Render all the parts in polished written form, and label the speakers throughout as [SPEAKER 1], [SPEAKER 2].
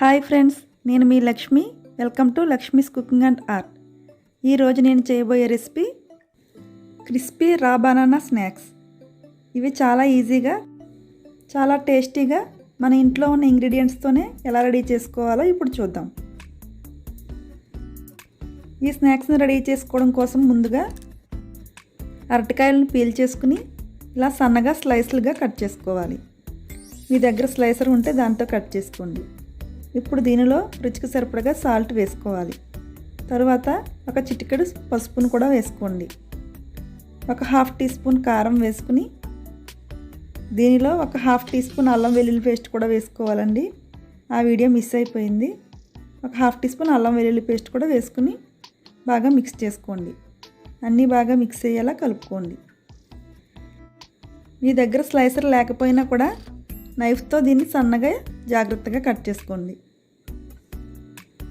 [SPEAKER 1] Hi friends, నేను మీ Lakshmi. Welcome to Lakshmi's cooking and art. ఈరోజు నేను చేయబోయే recipe crispy raw banana snacks. ఇవి చాలా ఈజీగా, చాలా టేస్టీగా మన ఇంట్లో ఉన్న ఇంగ్రీడియంట్స్తోనే ఎలా రెడీ చేసుకోవాలో ఇప్పుడు చూద్దాం. ఈ స్నాక్స్ని రెడీ చేసుకోవడం కోసం ముందుగా అరటికాయలను పీల్ చేసుకుని ఇలా సన్నగా స్లైస్లుగా కట్ చేసుకోవాలి. మీ దగ్గర స్లైసర్ ఉంటే దాంతో కట్ చేసుకోండి. ఇప్పుడు దీనిలో రుచికి సరిపడగా సాల్ట్ వేసుకోవాలి. తరువాత ఒక చిటికెడు పసుపును కూడా వేసుకోండి. ఒక హాఫ్ టీ స్పూన్ కారం వేసుకుని దీనిలో ఒక హాఫ్ టీ స్పూన్ అల్లం వెల్లుల్లి పేస్ట్ కూడా వేసుకోవాలండి. ఆ వీడియో మిస్ అయిపోయింది. ఒక హాఫ్ టీ స్పూన్ అల్లం వెల్లుల్లి పేస్ట్ కూడా వేసుకుని బాగా మిక్స్ చేసుకోండి. అన్నీ బాగా మిక్స్ అయ్యేలా కలుపుకోండి. మీ దగ్గర స్లైసర్ లేకపోయినా కూడా నైఫ్తో దీన్ని సన్నగా జాగ్రత్తగా కట్ చేసుకోండి.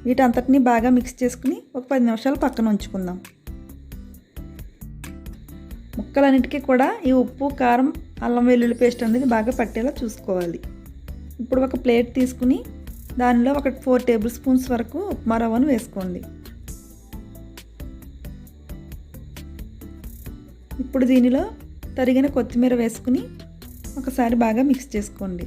[SPEAKER 1] వీటంతటినీ బాగా మిక్స్ చేసుకుని ఒక 10 నిమిషాలు పక్కన ఉంచుకుందాం. ముక్కలన్నిటికీ కూడా ఈ ఉప్పు, కారం, అల్లం వెల్లుల్లి పేస్ట్ అనేది బాగా పట్టేలా చూసుకోవాలి. ఇప్పుడు ఒక ప్లేట్ తీసుకుని దానిలో ఒక 4 టేబుల్ స్పూన్స్ వరకు ఉప్మా రవ్వను వేసుకోండి. ఇప్పుడు దీనిలో తరిగిన కొత్తిమీర వేసుకుని ఒకసారి బాగా మిక్స్ చేసుకోండి.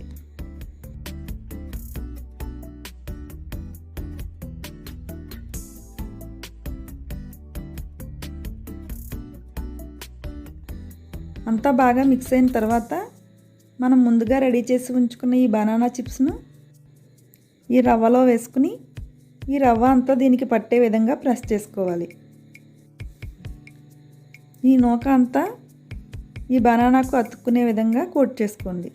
[SPEAKER 1] అంతా బాగా మిక్స్ అయిన తర్వాత మనం ముందుగా రెడీ చేసి ఉంచుకున్న ఈ బనానా చిప్స్ను ఈ రవ్వలో వేసుకుని ఈ రవ్వ అంతా దీనికి పట్టే విధంగా ప్రెస్ చేసుకోవాలి. ఈ నూక అంతా ఈ బనానాకు అతుక్కునే విధంగా కోట్ చేసుకోండి.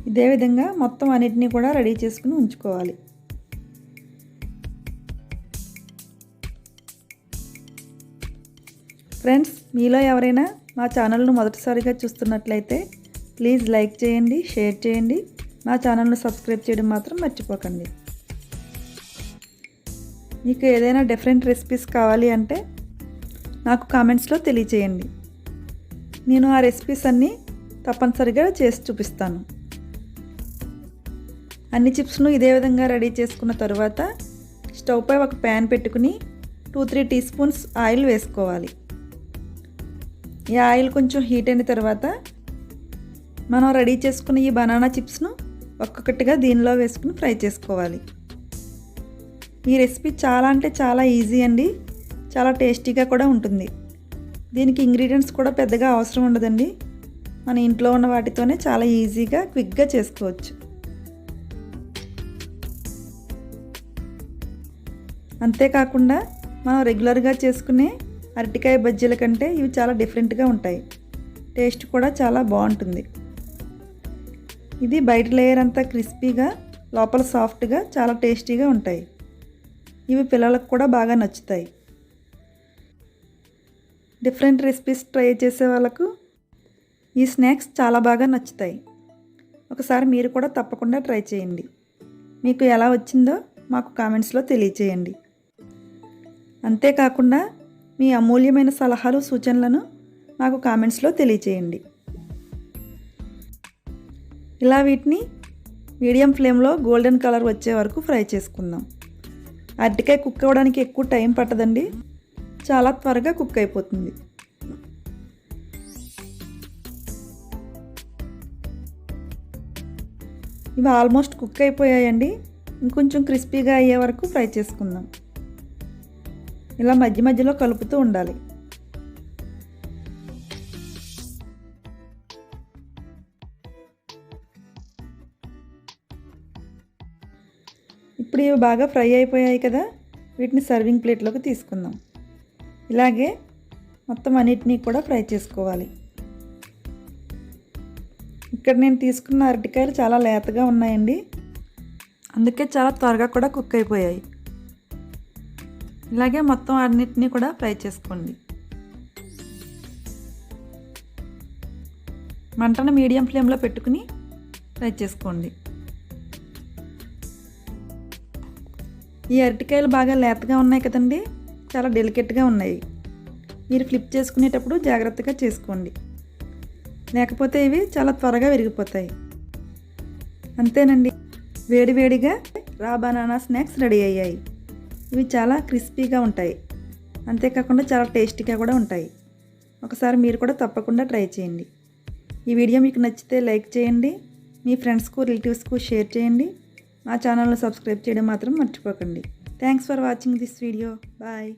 [SPEAKER 1] ఇదే విధంగా మొత్తం అన్నిటినీ కూడా రెడీ చేసుకుని ఉంచుకోవాలి. ఫ్రెండ్స్, మీలో ఎవరైనా మా ఛానల్ను మొదటిసారిగా చూస్తున్నట్లయితే ప్లీజ్ లైక్ చేయండి, షేర్ చేయండి. మా ఛానల్ను సబ్స్క్రైబ్ చేయడం మాత్రం మర్చిపోకండి. మీకు ఏదైనా డిఫరెంట్ రెసిపీస్ కావాలి అంటే నాకు కామెంట్స్లో తెలియచేయండి. నేను ఆ రెసిపీస్ అన్నీ తప్పనిసరిగా చేసి చూపిస్తాను. అన్ని చిప్స్ను ఇదే విధంగా రెడీ చేసుకున్న తర్వాత స్టవ్ పై ఒక ప్యాన్ పెట్టుకుని 2-3 టీ స్పూన్స్ ఆయిల్ వేసుకోవాలి. ఈ ఆయిల్ కొంచెం హీట్ అయిన తర్వాత మనం రెడీ చేసుకున్న ఈ బనానా చిప్స్ను ఒక్కొక్కటిగా దీనిలో వేసుకుని ఫ్రై చేసుకోవాలి. ఈ రెసిపీ చాలా అంటే చాలా ఈజీ అండి. చాలా టేస్టీగా కూడా ఉంటుంది. దీనికి ఇంగ్రీడియంట్స్ కూడా పెద్దగా అవసరం ఉండదండి. మన ఇంట్లో ఉన్న వాటితోనే చాలా ఈజీగా, క్విక్గా చేసుకోవచ్చు. అంతేకాకుండా మనం రెగ్యులర్గా చేసుకునే అరటికాయ బజ్జీల కంటే ఇవి చాలా డిఫరెంట్గా ఉంటాయి. టేస్ట్ కూడా చాలా బాగుంటుంది. ఇది బయట లేయర్ అంతా క్రిస్పీగా, లోపల సాఫ్ట్గా, చాలా టేస్టీగా ఉంటాయి. ఇవి పిల్లలకు కూడా బాగా నచ్చుతాయి. డిఫరెంట్ రెసిపీస్ ట్రై చేసే వాళ్ళకు ఈ స్నాక్స్ చాలా బాగా నచ్చుతాయి. ఒకసారి మీరు కూడా తప్పకుండా ట్రై చేయండి. మీకు ఎలా వచ్చిందో మాకు కామెంట్స్లో తెలియచేయండి. అంతేకాకుండా మీ అమూల్యమైన సలహాలు, సూచనలను మాకు కామెంట్స్లో తెలియచేయండి. ఇలా వీటిని మీడియం ఫ్లేమ్లో గోల్డెన్ కలర్ వచ్చే వరకు ఫ్రై చేసుకుందాం. అరటికాయ కుక్ అవ్వడానికి ఎక్కువ టైం పట్టదండి. చాలా త్వరగా కుక్ అయిపోతుంది. ఇవి ఆల్మోస్ట్ కుక్ అయిపోయాయండి. ఇంకొంచెం క్రిస్పీగా అయ్యే వరకు ఫ్రై చేసుకుందాం. ఇలా మధ్య మధ్యలో కలుపుతూ ఉండాలి. ఇప్పుడు ఇవి బాగా ఫ్రై అయిపోయాయి కదా, వీటిని సర్వింగ్ ప్లేట్లోకి తీసుకుందాం. ఇలాగే మొత్తం అన్నిటినీ కూడా ఫ్రై చేసుకోవాలి. ఇక్కడ నేను తీసుకున్న అరటికాయలు చాలా లేతగా ఉన్నాయండి. అందుకే చాలా త్వరగా కూడా కుక్ అయిపోయాయి. ఇలాగే మొత్తం అన్నిటినీ కూడా ఫ్రై చేసుకోండి. మంటను మీడియం ఫ్లేమ్లో పెట్టుకుని ఫ్రై చేసుకోండి. ఈ అరటికాయలు బాగా లేతగా ఉన్నాయి కదండి, చాలా డెలికేట్గా ఉన్నాయి. మీరు ఫ్లిప్ చేసుకునేటప్పుడు జాగ్రత్తగా చేసుకోండి. లేకపోతే ఇవి చాలా త్వరగా విరిగిపోతాయి. అంతేనండి, వేడివేడిగా రా బనానా స్నాక్స్ రెడీ అయ్యాయి. ఇవి చాలా క్రిస్పీగా ఉంటాయి, అంతేకాకుండా చాలా టేస్టీగా కూడా ఉంటాయి. ఒకసారి మీరు కూడా తప్పకుండా ట్రై చేయండి. ఈ వీడియో మీకు నచ్చితే లైక్ చేయండి, మీ ఫ్రెండ్స్కు రిలేటివ్స్కు షేర్ చేయండి. మా ఛానల్ను సబ్స్క్రైబ్ చేయడం మాత్రం మర్చిపోకండి. Thanks for watching this video. Bye.